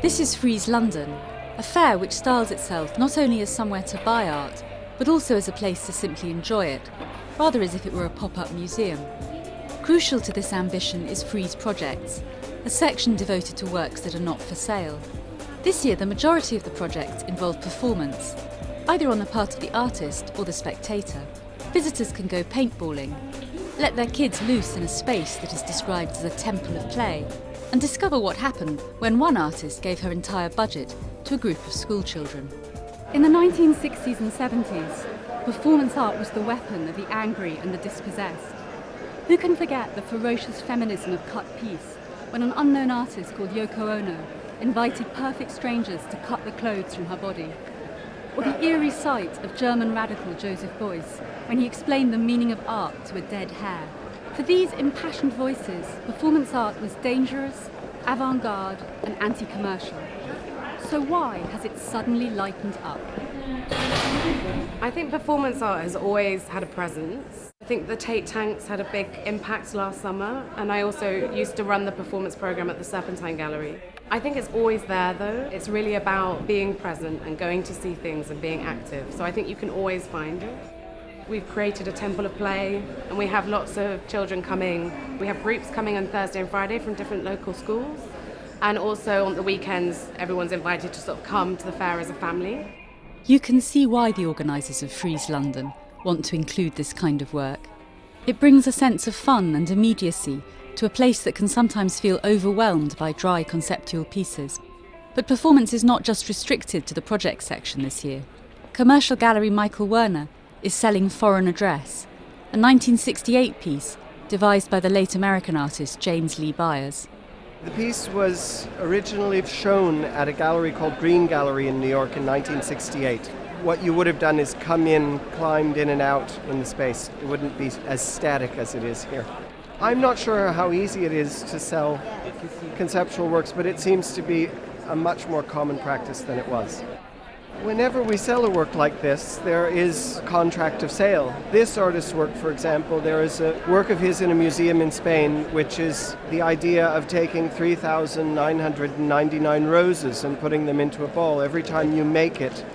This is Frieze London, a fair which styles itself not only as somewhere to buy art, but also as a place to simply enjoy it, rather as if it were a pop-up museum. Crucial to this ambition is Frieze Projects, a section devoted to works that are not for sale. This year, the majority of the projects involve performance, either on the part of the artist or the spectator. Visitors can go paintballing, let their kids loose in a space that is described as a temple of play, and discover what happened when one artist gave her entire budget to a group of schoolchildren. In the 1960s and 70s, performance art was the weapon of the angry and the dispossessed. Who can forget the ferocious feminism of cut piece when an unknown artist called Yoko Ono invited perfect strangers to cut the clothes from her body? Or the eerie sight of German radical Joseph Beuys when he explained the meaning of art to a dead hare. For these impassioned voices, performance art was dangerous, avant-garde and anti-commercial. So why has it suddenly lightened up? I think performance art has always had a presence. I think the Tate Tanks had a big impact last summer, and I also used to run the performance program at the Limoncello Gallery. I think it's always there though. It's really about being present and going to see things and being active. So I think you can always find it. We've created a temple of play, and we have lots of children coming. We have groups coming on Thursday and Friday from different local schools. And also on the weekends, everyone's invited to sort of come to the fair as a family. You can see why the organisers of Frieze London want to include this kind of work. It brings a sense of fun and immediacy to a place that can sometimes feel overwhelmed by dry conceptual pieces. But performance is not just restricted to the project section this year. Commercial gallery Michael Werner is selling Foreign Address, a 1968 piece devised by the late American artist James Lee Byers. The piece was originally shown at a gallery called Green Gallery in New York in 1968. What you would have done is come in, climbed in and out in the space. It wouldn't be as static as it is here. I'm not sure how easy it is to sell conceptual works, but it seems to be a much more common practice than it was. Whenever we sell a work like this, there is a contract of sale. This artist's work, for example, there is a work of his in a museum in Spain, which is the idea of taking 3,999 roses and putting them into a ball. Every time you make it,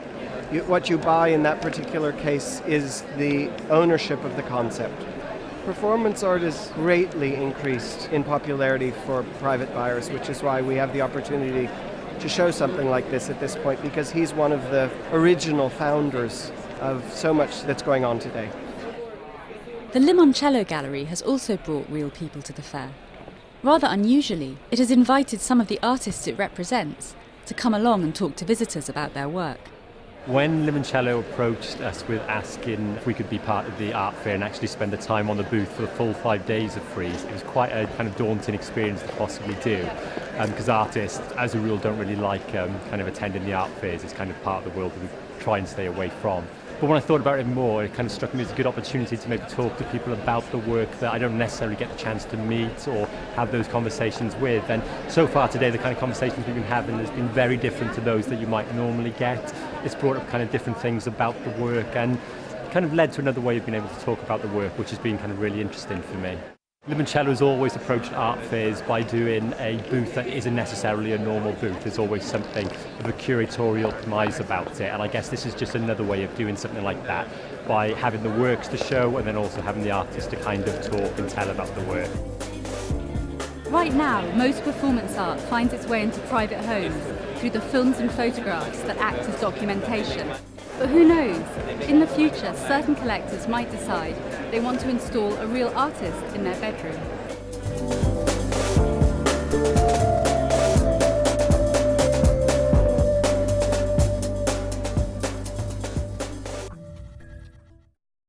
what you buy in that particular case is the ownership of the concept. Performance art is greatly increased in popularity for private buyers, which is why we have the opportunity to show something like this at this point, because he's one of the original founders of so much that's going on today. The Limoncello Gallery has also brought real people to the fair. Rather unusually, it has invited some of the artists it represents to come along and talk to visitors about their work. When Limoncello approached us with asking if we could be part of the art fair and actually spend the time on the booth for the full 5 days of Frieze, it was quite a kind of daunting experience to possibly do, because artists, as a rule, don't really like kind of attending the art fairs. It's kind of part of the world that we try and stay away from. But when I thought about it more, it kind of struck me as a good opportunity to maybe talk to people about the work that I don't necessarily get the chance to meet or have those conversations with. And so far today, the kind of conversations we've been having has been very different to those that you might normally get. It's brought up kind of different things about the work and kind of led to another way of being able to talk about the work, which has been kind of really interesting for me. Limoncello has always approached art fairs by doing a booth that isn't necessarily a normal booth. There's always something of a curatorial premise about it, and I guess this is just another way of doing something like that by having the works to show and then also having the artists to kind of talk and tell about the work. Right now, most performance art finds its way into private homes through the films and photographs that act as documentation. But who knows, in the future certain collectors might decide they want to install a real artist in their bedroom.